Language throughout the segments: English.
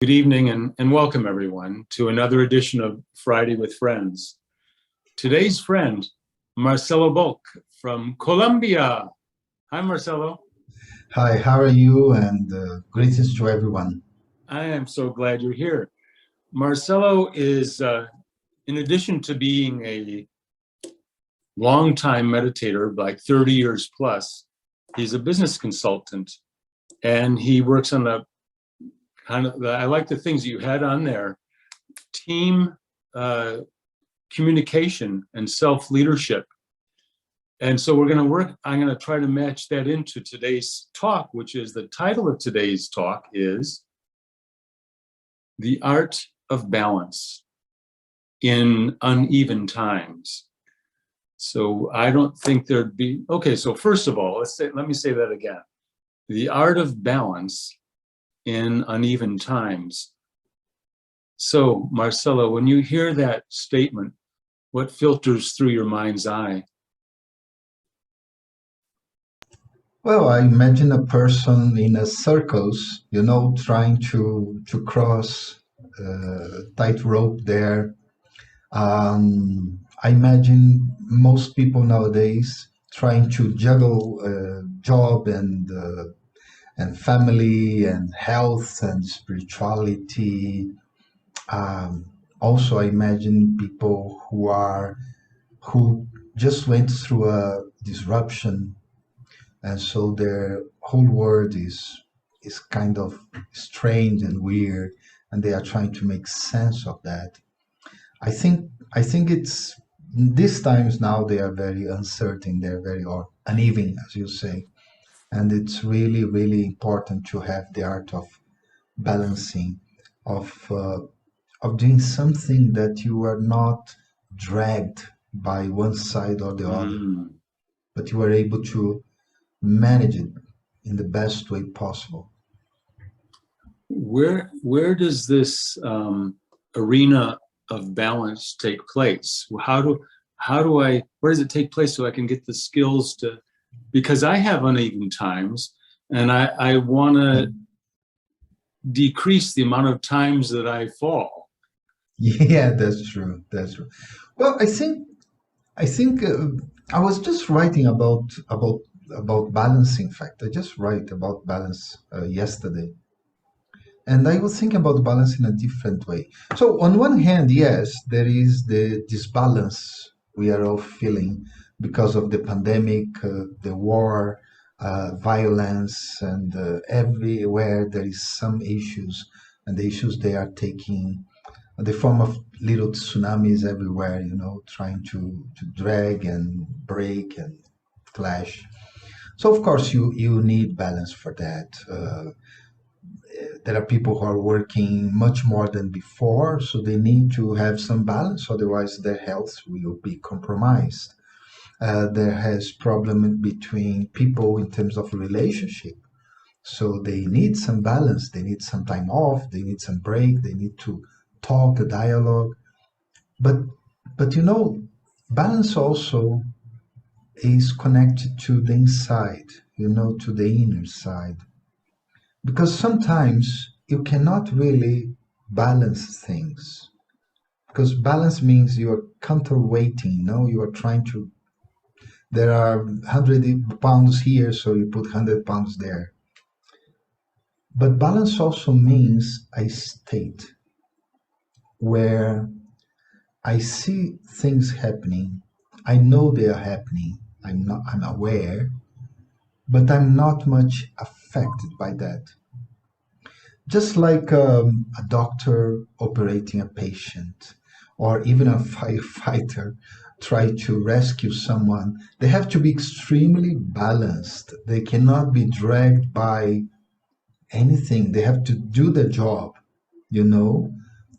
Good evening and welcome everyone to another edition of Friday with Friends. Today's friend, Marcelo Bulk from Colombia. Hi, Marcelo. Hi, how are you? And greetings to everyone. I am so glad you're here. Marcelo is, in addition to being a longtime meditator, like 30 years plus, he's a business consultant and he works on the I like the things you had on there: team communication and self-leadership. And so I'm going to try to match that into today's talk, which is the title of today's talk is The Art of Balance in Uneven Times. So I don't think there'd be, okay, so first of all, let me say that again. The Art of Balance in Uneven Times. So, Marcelo, when you hear that statement, what filters through your mind's eye? Well, I imagine a person in a circus, trying to cross tightrope there. I imagine most people nowadays trying to juggle job and family and health and spirituality. Also, I imagine people who just went through a disruption, and so their whole world is kind of strange and weird, and they are trying to make sense of that. I think it's these times now they are very uncertain, they're very or uneven, as you say, and it's really really important to have the art of balancing, of of doing something that you are not dragged by one side or the other, Mm. but you are able to manage it in the best way possible. Where does this arena of balance take place? Where does it take place so I can get the skills to, because I have uneven times and I want to decrease the amount of times that I fall. Yeah, that's true. That's true. Well, I think I was just writing about balance. In fact, I just write about balance yesterday, and I was thinking about balance in a different way. So, on one hand, yes, there is the disbalance we are all feeling because of the pandemic, the war, violence, and everywhere there is some issues, and the issues they are taking the form of little tsunamis everywhere, trying to drag and break and clash. So of course you need balance for that. There are people who are working much more than before, so they need to have some balance, otherwise their health will be compromised. There has problem between people in terms of relationship, so they need some balance. They need some time off. They need some break. They need to talk, a dialogue. But balance also is connected to the inside, to the inner side. Because sometimes you cannot really balance things. Because balance means you are counterweighting, you are trying to, there are 100 pounds here, so you put 100 pounds there. But balance also means a state where I see things happening. I know they are happening. I'm aware, but I'm not much affected by that. Just like a doctor operating a patient, or even a firefighter try to rescue someone, they have to be extremely balanced. They cannot be dragged by anything. They have to do the job, you know.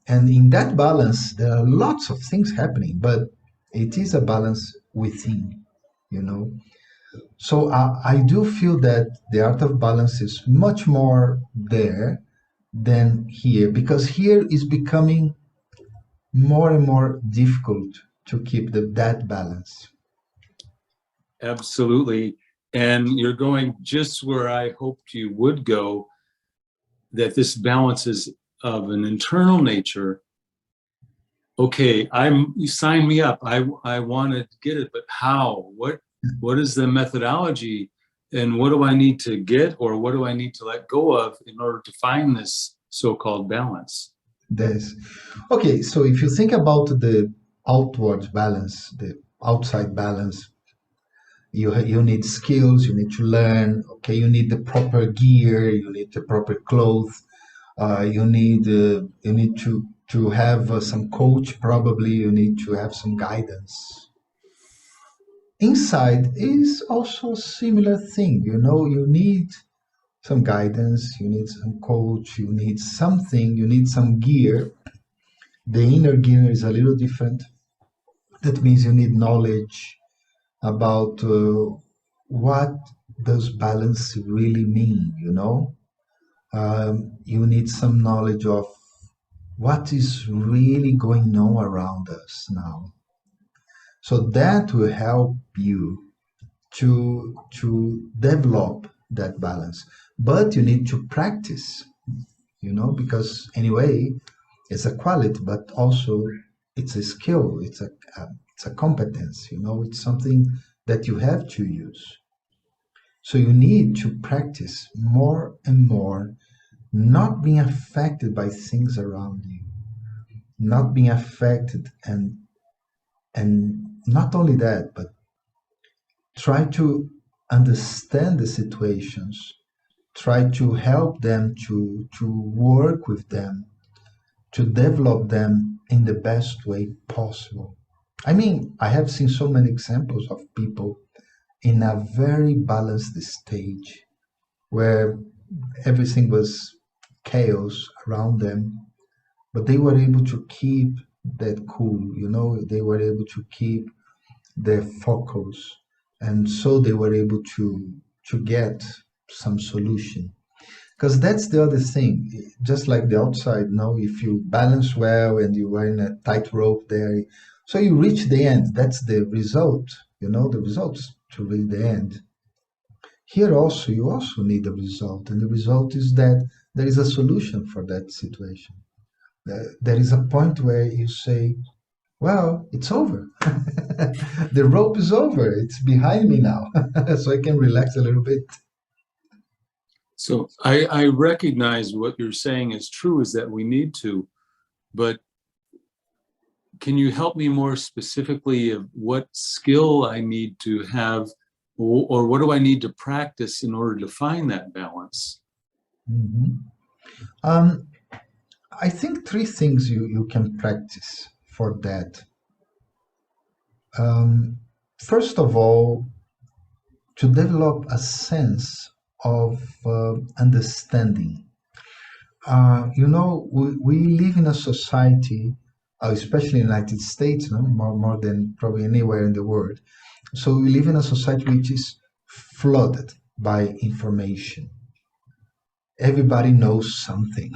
And in that balance, there are lots of things happening, but it is a balance within, you know. So I do feel that the art of balance is much more there than here, because here is becoming more and more difficult to keep that balance. Absolutely. And you're going just where I hoped you would go, that this balance is of an internal nature. Okay, you sign me up. I want to get it, but how? What is the methodology, and what do I need to get, or what do I need to let go of in order to find this so-called balance? This. Okay, so if you think about the outward balance, the outside balance, you need skills, you need to learn. Okay, you need the proper gear, you need the proper clothes, you need to have some coach. Probably you need to have some guidance. Inside is also a similar thing. You need some guidance, you need some coach, you need something, you need some gear. The inner gear is a little different. That means you need knowledge about what does balance really mean. You need some knowledge of what is really going on around us now. So that will help you to develop that balance. But you need to practice, because anyway, it's a quality, but also it's a skill, it's a competence, it's something that you have to use. So you need to practice more and more, not being affected by things around you, not being affected, and not only that, but try to understand the situations, try to help them, to work with them, to develop them in the best way possible. I mean, I have seen so many examples of people in a very balanced stage where everything was chaos around them, but they were able to keep that cool, they were able to keep their focus, and so they were able to get some solution. Because that's the other thing, just like the outside, if you balance well and you are in a tightrope there, so you reach the end, that's the result, the results to reach the end. Here also, you also need a result, and the result is that there is a solution for that situation. There is a point where you say, well, it's over. The rope is over. It's behind me now. So I can relax a little bit. So I recognize what you're saying is true, is that we need to, but can you help me more specifically of what skill I need to have, or what do I need to practice in order to find that balance? Mhm. I think three things you can practice for that. First of all, to develop a sense of understanding. We live in a society, especially in the United States, more than probably anywhere in the world. So we live in a society which is flooded by information. Everybody knows something,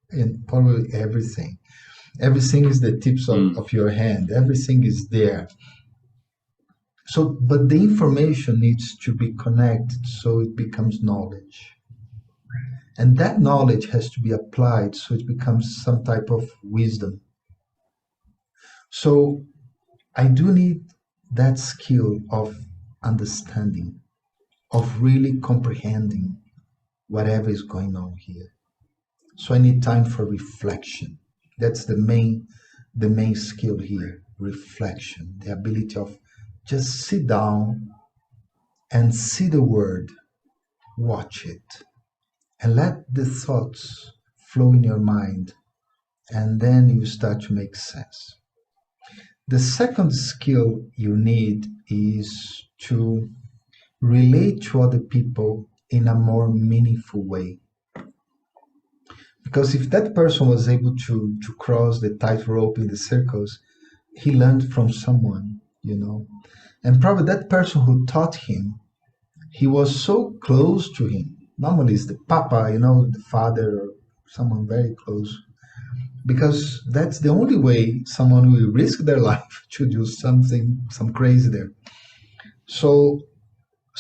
and probably everything. Everything is the tips of your hand. Everything is there. So, but the information needs to be connected so it becomes knowledge. And that knowledge has to be applied so it becomes some type of wisdom. So I do need that skill of understanding, of really comprehending whatever is going on here. So I need time for reflection. That's the main skill here, reflection, the ability of just sit down and see the word, watch it, and let the thoughts flow in your mind, and then you start to make sense. The second skill you need is to relate to other people in a more meaningful way. Because if that person was able to cross the tightrope in the circles, he learned from someone. And probably that person who taught him, he was so close to him. Normally it's the papa, the father, or someone very close. Because that's the only way someone will risk their life to do some crazy there. So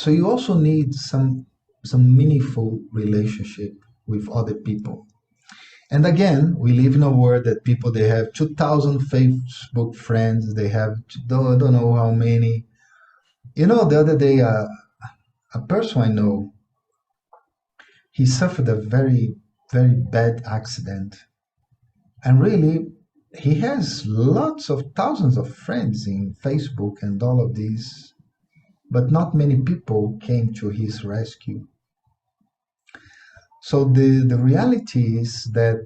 you also need some meaningful relationship with other people. And again, we live in a world that people, they have 2,000 Facebook friends. They have, don't know how many. You know, the other day, a person I know, he suffered a very, very bad accident. And really, he has lots of thousands of friends in Facebook and all of these, but not many people came to his rescue. So the reality is that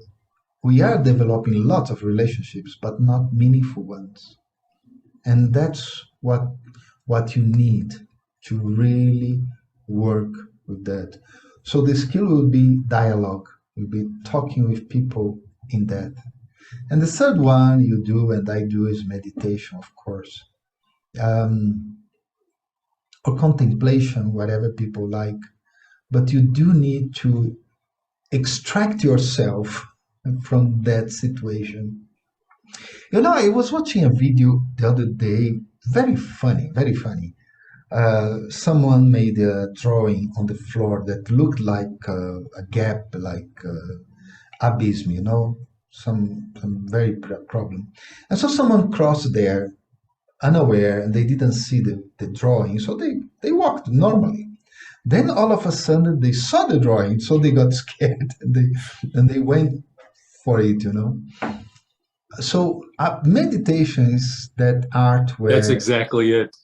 we are developing lots of relationships, but not meaningful ones. And that's what you need to really work with that. So the skill will be dialogue, will be talking with people in that. And the third one you do and I do is meditation, of course, um, or contemplation, whatever people like. But you do need to extract yourself from that situation. You know, I was watching a video the other day, very funny, very funny. Someone made a drawing on the floor that looked like a gap, like abysm, you know, some very problem. And so someone crossed there unaware and they didn't see the drawing, so they walked normally. Then all of a sudden they saw the drawing, so they got scared and they went for it, you know. So meditation is that art That's where, exactly it.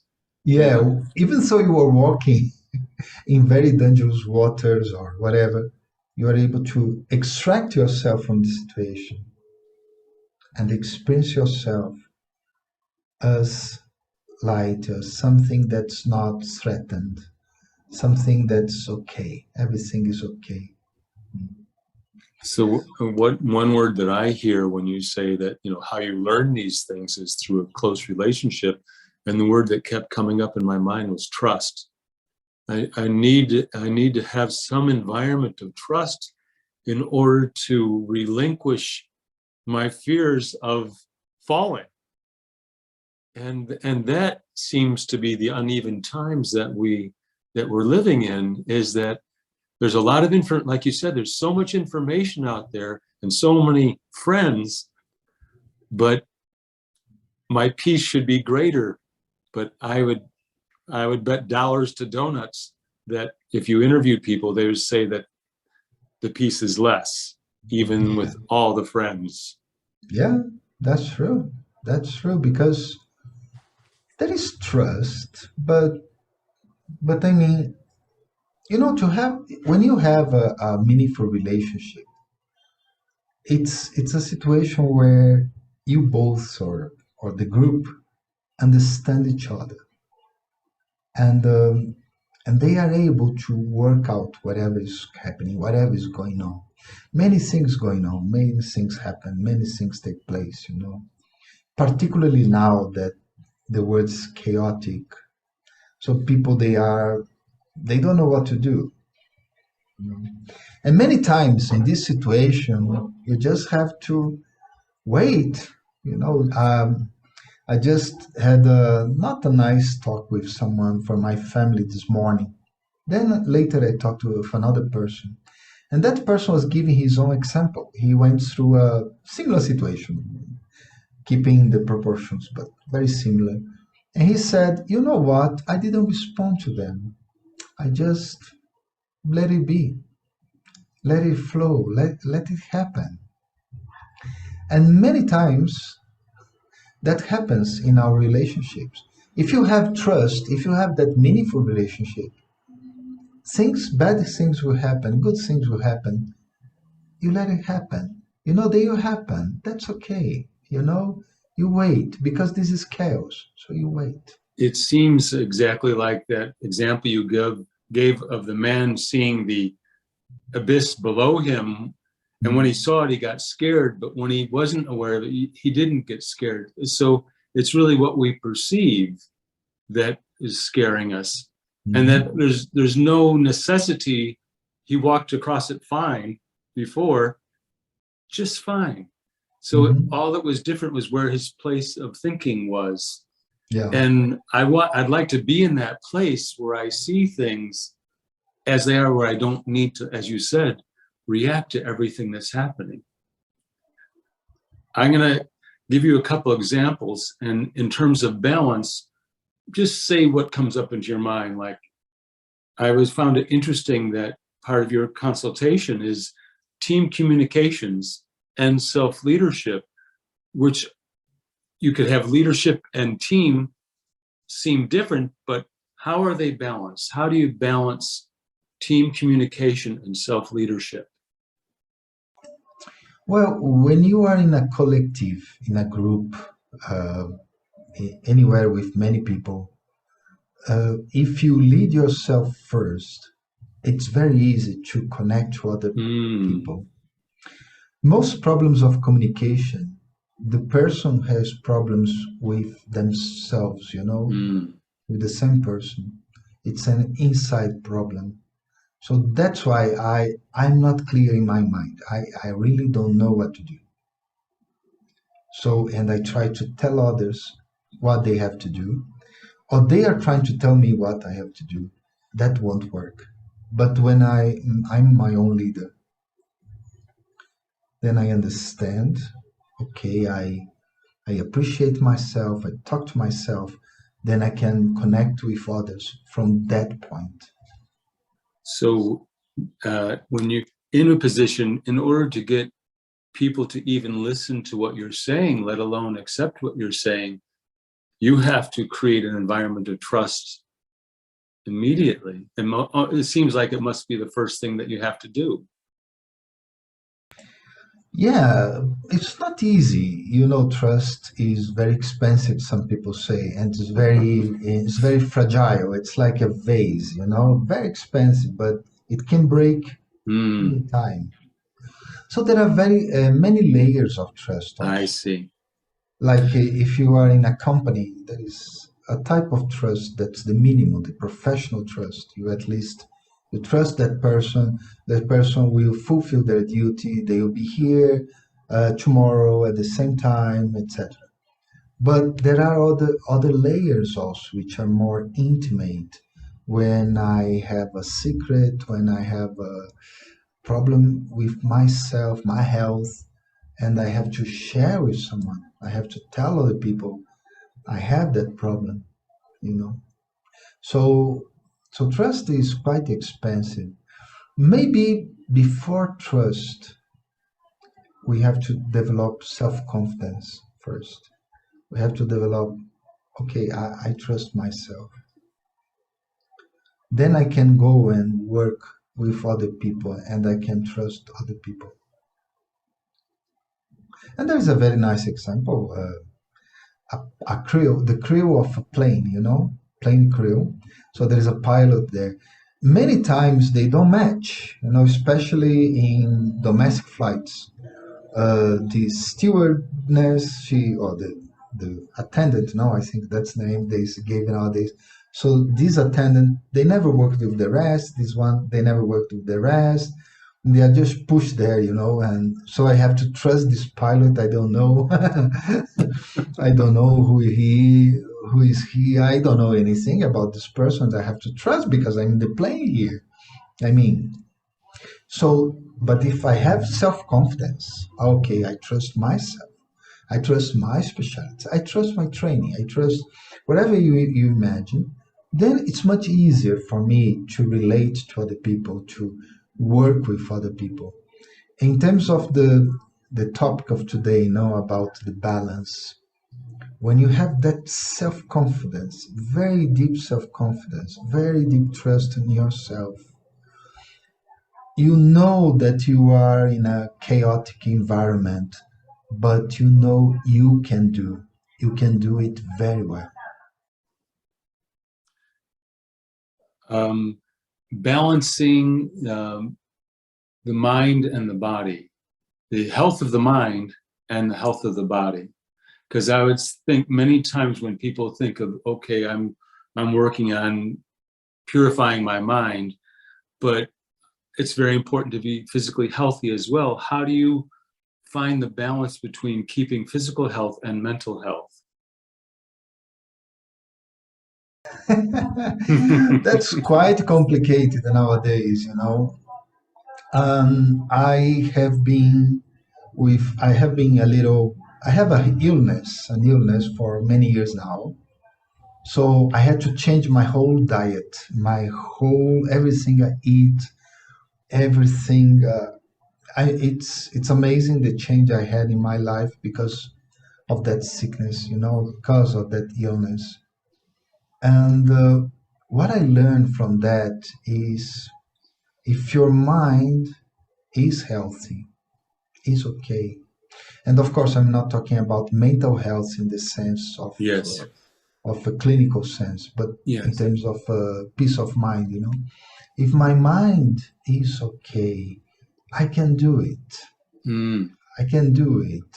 yeah, even though you are walking in very dangerous waters or whatever, you are able to extract yourself from the situation and experience yourself as light, as something that's not threatened, something that's okay. Everything is okay. So what one word that I hear when you say that, you know, how you learn these things is through a close relationship. And the word that kept coming up in my mind was trust. I need to have some environment of trust in order to relinquish my fears of falling. And that seems to be the uneven times that we're living in, is that there's a lot of like you said, there's so much information out there and so many friends, but my peace should be greater. But I would bet dollars to donuts that if you interviewed people, they would say that the peace is less, even with all the friends. Yeah, that's true. That's true because there is trust, but I mean, you know, to have when you have a meaningful relationship, it's a situation where you both or the group understand each other and and they are able to work out whatever is happening, whatever is going on. Many things going on, many things happen, many things take place, you know, particularly now that the world's chaotic. So people, they don't know what to do, you know? And many times in this situation, you just have to wait, you know. I just had not a nice talk with someone from my family this morning. Then later I talked with another person, and that person was giving his own example. He went through a similar situation, keeping the proportions, but very similar. And he said, "You know what? I didn't respond to them. I just let it be, let it flow, let it happen." And many times that happens in our relationships. If you have trust, if you have that meaningful relationship, bad things will happen, good things will happen. You let it happen. You know, they will happen. That's okay. You know, you wait because this is chaos. So you wait. It seems exactly like that example you gave of the man seeing the abyss below him. And when he saw it, he got scared. But when he wasn't aware of it, he didn't get scared. So it's really what we perceive that is scaring us. And that there's no necessity. He walked across it fine before, just fine. So all that was different was where his place of thinking was. Yeah. And I'd like to be in that place where I see things as they are, where I don't need to, as you said, react to everything that's happening. I'm going to give you a couple examples. And in terms of balance, just say what comes up into your mind. Like, I always found it interesting that part of your consultation is team communications and self-leadership, which you could have leadership and team seem different, but how are they balanced? How do you balance team communication and self-leadership? Well, when you are in a collective, in a group, uh, anywhere with many people, if you lead yourself first, it's very easy to connect to other people. Most problems of communication, the person has problems with themselves, with the same person. It's an inside problem. So that's why I'm not clear in my mind. I really don't know what to do. So, and I try to tell others what they have to do, or they are trying to tell me what I have to do. That won't work. But when I'm my own leader, then I understand, okay, I appreciate myself, I talk to myself, then I can connect with others from that point. So when you're in a position, in order to get people to even listen to what you're saying, let alone accept what you're saying, you have to create an environment of trust immediately. And it seems like it must be the first thing that you have to do. Yeah, it's not easy. Trust is very expensive, some people say, and it's very fragile. It's like a vase, very expensive, but it can break any time. So there are very many layers of trust also. I see. Like if you are in a company, there is a type of trust that's the minimum, the professional trust. You trust that person will fulfill their duty, they will be here tomorrow at the same time, etc. But there are other layers also which are more intimate. When I have a secret, when I have a problem with myself, my health, and I have to share with someone. I have to tell other people I have that problem, So, so trust is quite expensive. Maybe before trust, we have to develop self-confidence first. We have to develop, okay, I trust myself. Then I can go and work with other people and I can trust other people. And there's a very nice example. The crew of a plane, plane crew. So there is a pilot there. Many times they don't match, especially in domestic flights. The stewardess, or the attendant, no, I think that's the name they gave nowadays. So this attendant, they never worked with the rest. This one, they never worked with the rest. They are just pushed there, and so I have to trust this pilot. I don't know. I don't know who is he. I don't know anything about this person. I have to trust because I'm in the plane here. I mean, so, but if I have self-confidence, okay, I trust myself. I trust my specialty. I trust my training. I trust whatever you imagine. Then it's much easier for me to relate to other people, to work with other people. In terms of the topic of today, about the balance, when you have that self-confidence, very deep self-confidence, very deep trust in yourself, you know that you are in a chaotic environment, but you can do it very well. Balancing the mind and the body, the health of the mind and the health of the body. Because I would think many times when people think of, okay, I'm working on purifying my mind, but it's very important to be physically healthy as well. How do you find the balance between keeping physical health and mental health? That's quite complicated nowadays, I have been a little I have an illness for many years now. So I had to change my whole diet, everything I eat, everything. It's amazing the change I had in my life because of that sickness, because of that illness. And what I learned from that is if your mind is healthy, is okay. And of course, I'm not talking about mental health in the sense Yes. of a clinical sense, but in Yes. terms of peace of mind. If my mind is okay, I can do it. Mm. I can do it.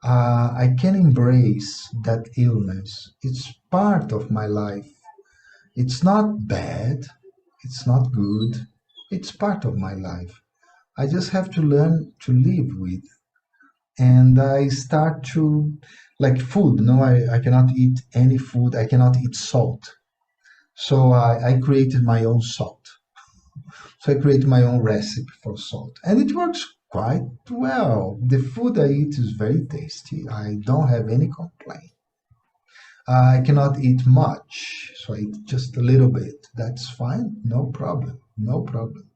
I can embrace that illness. It's part of my life. It's not bad. It's not good. It's part of my life. I just have to learn to live with. And I start to, like food, no, I cannot eat any food. I cannot eat salt. So I created my own salt. So I created my own recipe for salt. And it works quite well. The food I eat is very tasty. I don't have any complaint. I cannot eat much, so I eat just a little bit. That's fine, no problem, no problem.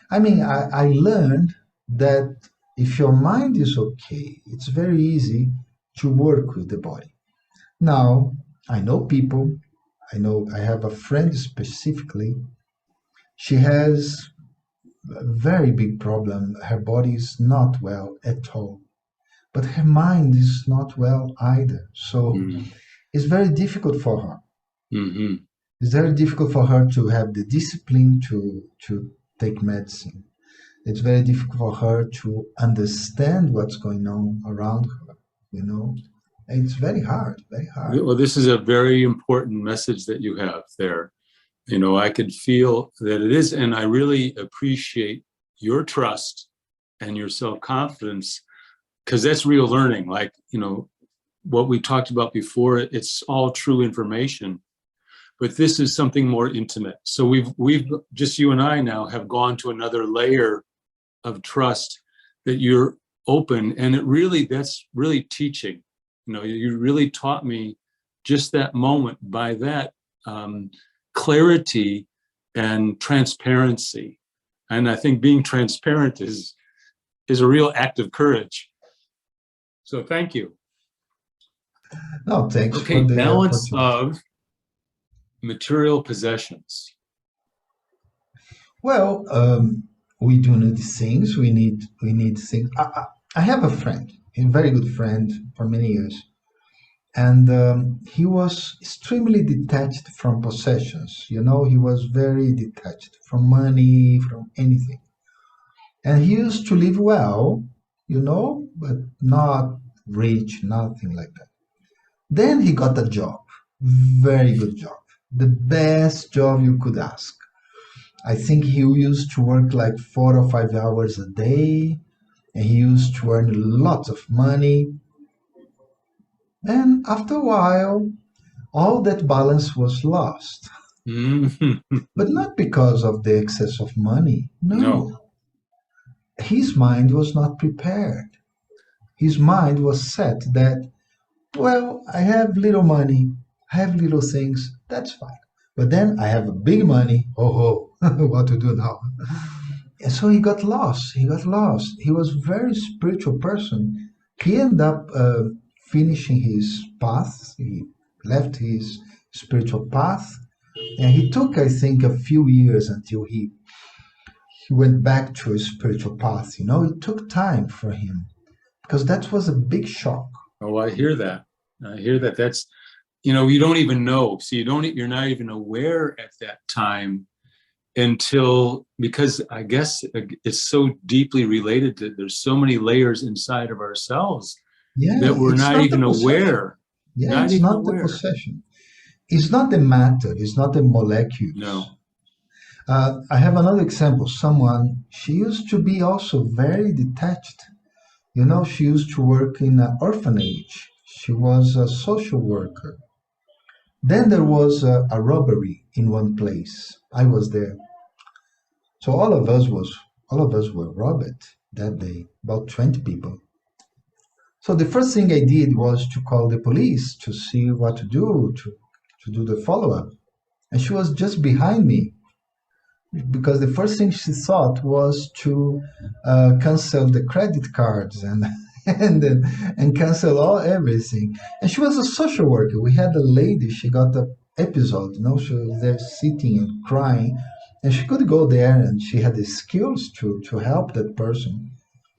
I mean, I learned that if your mind is okay, it's very easy to work with the body. Now, I know people, I have a friend specifically, she has a very big problem. Her body is not well at all, but her mind is not well either. So Mm. it's very difficult for her. Hmm. It's very difficult for her to have the discipline to take medicine. It's very difficult for her to understand what's going on around her, you know. It's very hard, very hard. Well, this is a very important message that you have there. I could feel that it is, and I really appreciate your trust and your self-confidence because that's real learning. Like, what we talked about before, it's all true information, but this is something more intimate. So we've just, you and I now have gone to another layer of trust that you're open, and that's really teaching. You really taught me just that moment by that clarity and transparency. And I think being transparent is a real act of courage. So thank you. No, thanks Okay, for the balance opportunity. of material possessions. Well, we do need things. We need things. I have a friend, a very good friend for many years, and he was extremely detached from possessions. He was very detached from money, from anything. And he used to live well, but not rich, nothing like that. Then he got a job, very good job, the best job you could ask. I think he used to work like 4 or 5 hours a day, and he used to earn lots of money. And after a while, all that balance was lost. Mhm. But not because of the excess of money. No. No. His mind was not prepared. His mind was set that, well, I have little money, I have little things, that's fine. But then I have a big money. Oh, what to do now? And so he got lost. He got lost. He was a very spiritual person. He ended up finishing his path. He left his spiritual path. And he took, I think, a few years until he went back to his spiritual path. It took time for him because that was a big shock. Oh, I hear that. I hear that. That's, you don't even know. So you're not even aware at that time until, because I guess it's so deeply related to, there's so many layers inside of ourselves Yeah, that we're it's not not the even possession. aware, Yeah, not it's even not the aware. possession. It's not the matter. It's not the molecules. No. I have another example. Someone, she used to be also very detached. She used to work in an orphanage. She was a social worker. Then there was a robbery in one place. I was there. So all of us were robbed that day, about 20 people. So the first thing I did was to call the police to see what to do, to do the follow-up. And she was just behind me because the first thing she thought was to cancel the credit cards and and cancel all everything. And she was a social worker. We had a lady. She got the episode. She was there sitting and crying, and she could go there and she had the skills to help that person.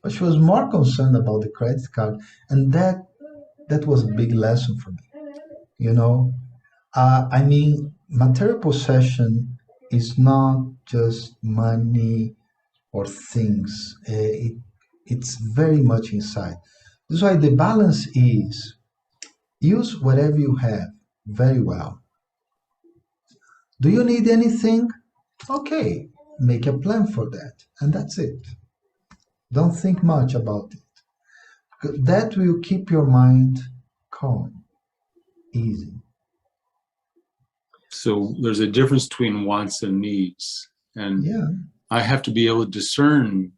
But she was more concerned about the credit card, and that was a big lesson for me. You know, I mean, material possession is not just money or things. It's very much inside. That's why the balance is use whatever you have very well. Do you need anything? Okay, make a plan for that. And that's it. Don't think much about it. That will keep your mind calm, easy. So there's a difference between wants and needs. And Yeah. I have to be able to discern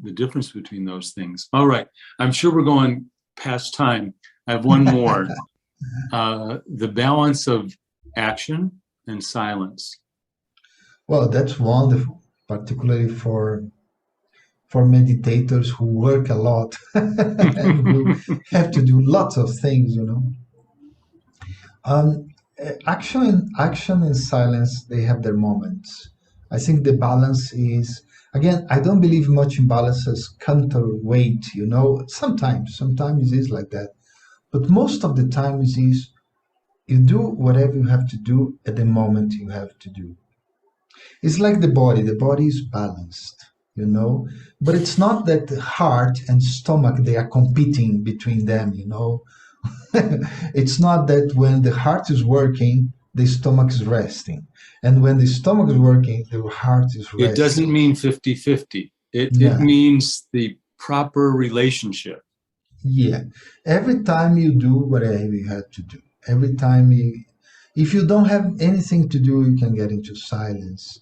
the difference between those things. All right. I'm sure we're going past time. I have one more. The balance of action and silence. Well, that's wonderful, particularly for meditators who work a lot and who have to do lots of things. Um, action and silence, they have their moments. I think the balance is, again, I don't believe much in balance as counterweight. Sometimes it is like that. But most of the time it is you do whatever you have to do at the moment you have to do. It's like the body. The body is balanced. But it's not that the heart and stomach, they are competing between them. It's not that when the heart is working, the stomach is resting. And when the stomach is working, the heart is resting. It doesn't mean 50-50. It Yeah. means the proper relationship. Yeah. Every time you do whatever you have to do, if you don't have anything to do, you can get into silence.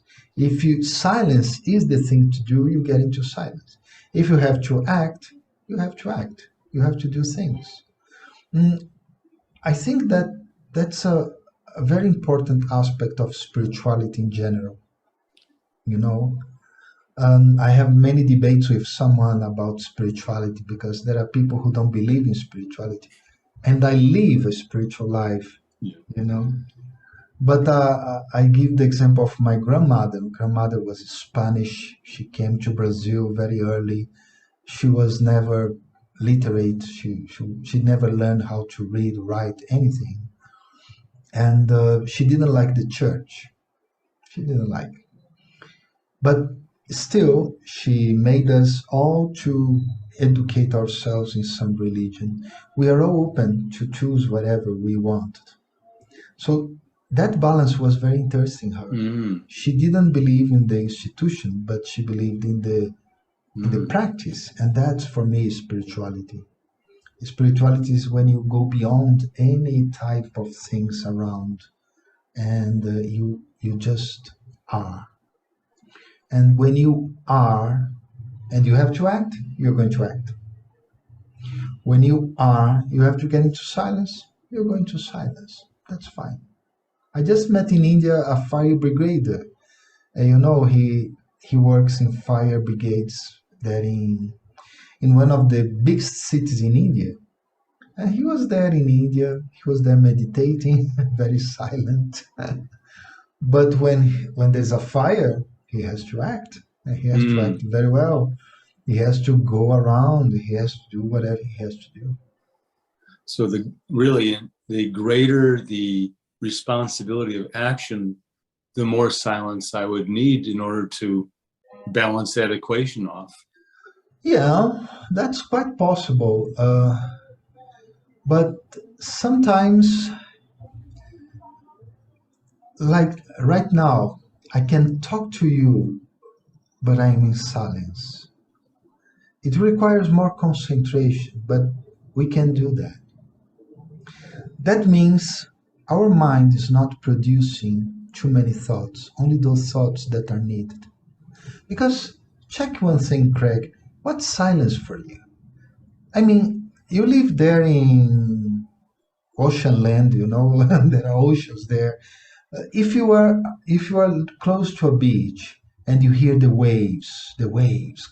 Silence is the thing to do, you get into silence. If you have to act, you have to act. You have to do things. I think that's a very important aspect of spirituality in general. I have many debates with someone about spirituality because there are people who don't believe in spirituality, and I live a spiritual life. Yeah. But I give the example of my grandmother. Grandmother was Spanish. She came to Brazil very early. She was never literate. She never learned how to read, write, anything. And she didn't like the church. She didn't like. But still, she made us all to educate ourselves in some religion. We are all open to choose whatever we want. So that balance was very interesting. Her, she didn't believe in the institution, but she believed in the practice, and that's for me spirituality. Spirituality is when you go beyond any type of things around, and you just are. And when you are, and you have to act, you're going to act. When you are, you have to get into silence, you're going to silence. That's fine. I just met in India a fire brigader. He works in fire brigades there in one of the big cities in India. And he was there in India. He was there meditating, very silent. But when there's a fire, he has to act. And he has to act very well. He has to go around. He has to do whatever he has to do. So the greater the responsibility of action, the more silence I would need in order to balance that equation off. Yeah, that's quite possible. But sometimes, like right now, I can talk to you, but I'm in silence. It requires more concentration, but we can do that. That means our mind is not producing too many thoughts, only those thoughts that are needed. Because check one thing, Craig, what's silence for you? I mean, you live there in ocean land, you know, there are oceans there. If you are close to a beach and you hear the waves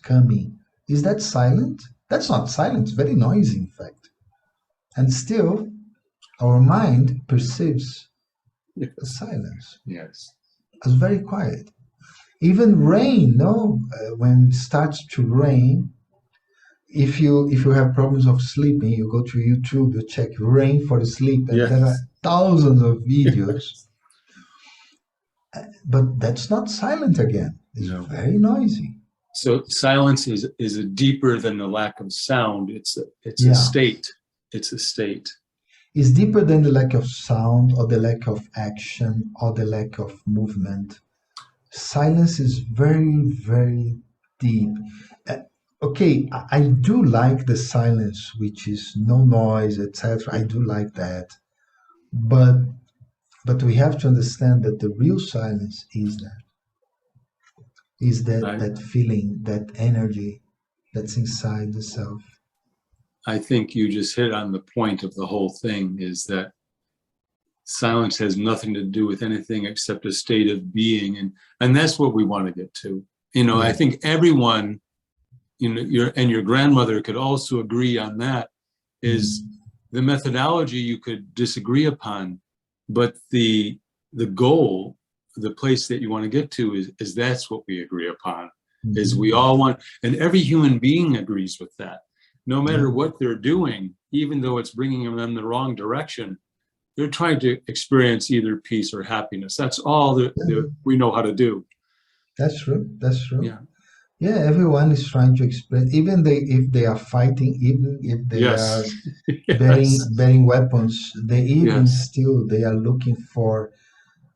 coming, is that silent? That's not silent. It's very noisy, in fact. And still, our mind perceives the Yes. silence Yes. as very quiet. Even rain, no, when it starts to rain, if you have problems of sleeping, you go to YouTube, you check rain for sleep, and there are Yes. thousands of videos. But that's not silent again. It's No. very noisy. So silence is a deeper than the lack of sound. It's a Yeah. state. It's a state. It's deeper than the lack of sound or the lack of action or the lack of movement. Silence is very, very deep. Uh, okay, I do like the silence, which is no noise, etc. I do like that. But we have to understand that the real silence is I that feeling, that energy that's inside the self. I think you just hit on the point of the whole thing is that silence has nothing to do with anything except a state of being, and that's what we want to get to. I Yeah. think everyone, your grandmother could also agree on that, is Mm. the methodology you could disagree upon, but the goal, the place that you want to get to is that's what we agree upon, is we Mhm. all want, and every human being agrees with that. No matter Yeah, what they're doing, even though it's bringing them in the wrong direction, they're trying to experience either peace or happiness. That's all yeah, we know how to do. that's true. That's true. Yeah. Yeah, everyone is trying to express, even if they are fighting, even if they are Yes. bearing Yes. bearing weapons, they even Yes. still they are looking for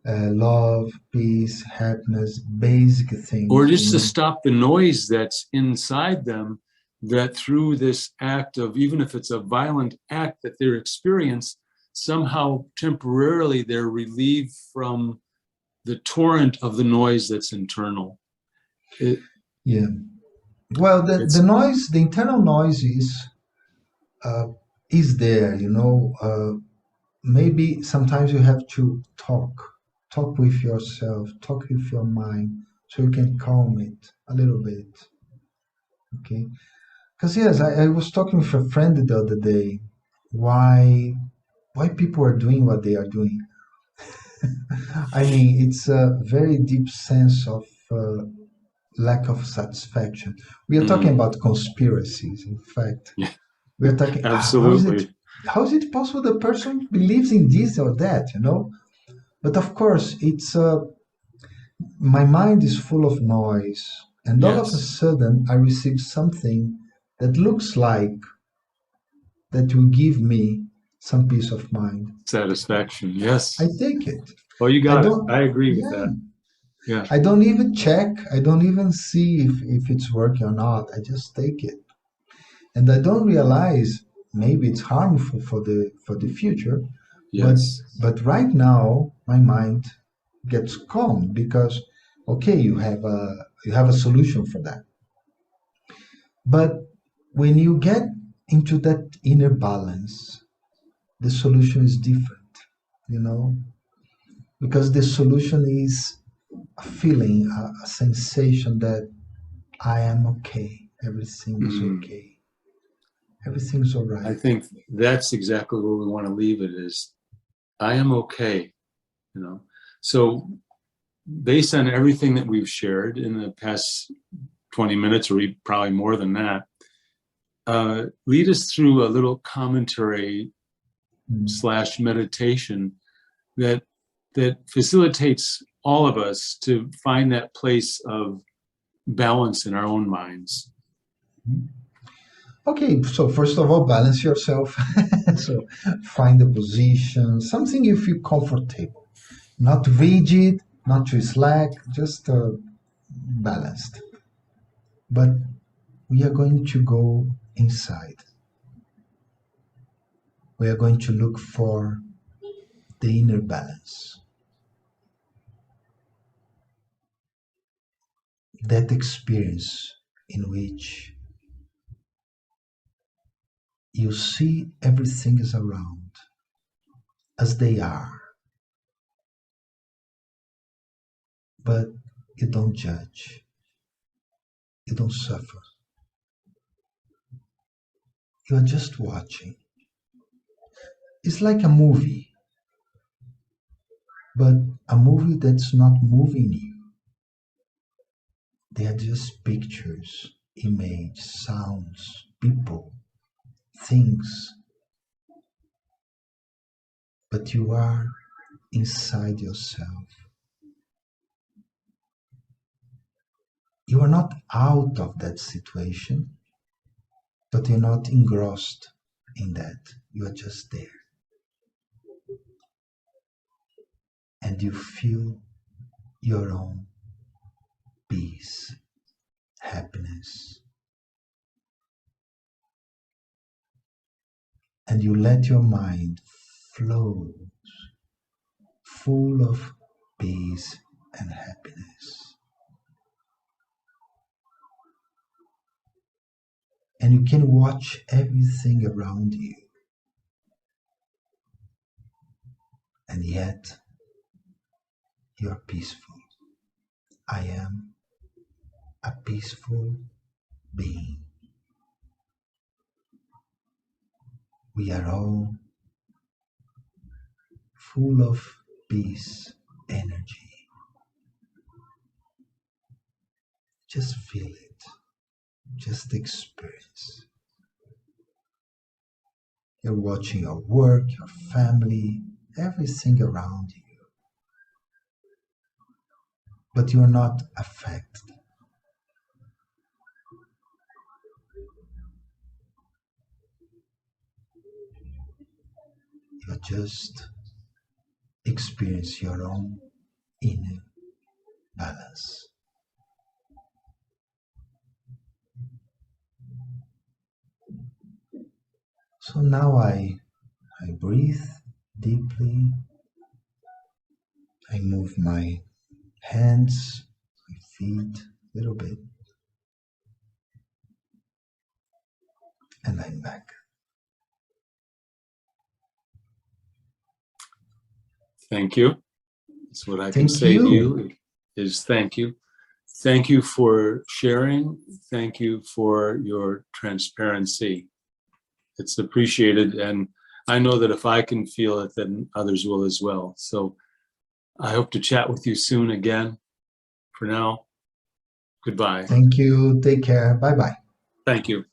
love, peace, happiness, basic Or things, you just to know. stop the noise that's inside them, that through this act of, even if it's a violent act that they're experiencing, somehow temporarily they're relieved from the torrent of the noise that's internal. It, Yeah. Well, the it's noise, the internal noise uh, is there, you know. Maybe sometimes you have to talk with yourself, talk with your mind, so you can calm it a little bit. Okay. Because yes, I was talking with a friend the other day. Why people are doing what they are doing? I mean, it's a very deep sense of lack of satisfaction. We are talking mm, about conspiracies. In fact, yeah, we are talking. How is it? absolutely. How is it possible the person believes in this or that? You know. But of course, it's my mind is full of noise, and all of a Yes. sudden, I receive something that looks like that will give me some peace of mind. Satisfaction. I Yes. take it. Oh, you I got it. don't, I agree with yeah, that. Yeah. I don't even check. I don't even see if it's working or not. I just take it. And I don't realize maybe it's harmful for the future. But, Yes. right now, my mind gets calm because, okay, you have a solution for that. But when you get into that inner balance, the solution is different, you know, because the solution is a feeling, a sensation that I am okay. Everything is Mm. okay. Everything's all I right. think that's exactly where we want to leave it is I am okay, you know. So based on everything that we've shared in the past 20 minutes, or probably more than that, lead us through a little commentary Mm. slash meditation that facilitates all of us to find that place of balance in our own minds. Okay, so first of all, balance yourself. So find a position, something you feel comfortable, not rigid, not too slack, just balanced. But we are going to go inside. We are going to look for the inner balance, that experience in which you see everything is around as they are, but you don't judge, you don't suffer. You are just watching. It's like a movie, but a movie that's not moving you. They are just pictures, image, sounds, people, things. But you are inside yourself. You are not out of that situation, but you're not engrossed in that. You are just there. And you feel your own peace, happiness. And you let your mind flow, full of peace and happiness. And you can watch everything around you. And yet, you're peaceful. I am a peaceful being. We are all full of peace, energy. Just feel it. Just experience. You're watching your work, your family, everything around you. But you're not affected. You just experience your own inner balance. So now I breathe deeply. I move my hands, my feet a little bit. And I'm back. Thank you. That's what I can Thank say to you. you is thank you. Thank you for sharing. Thank you for your transparency. It's appreciated. And I know that if I can feel it, then others will as well. So I hope to chat with you soon again. For now, goodbye. Thank you. Take care. Bye-bye. Thank you.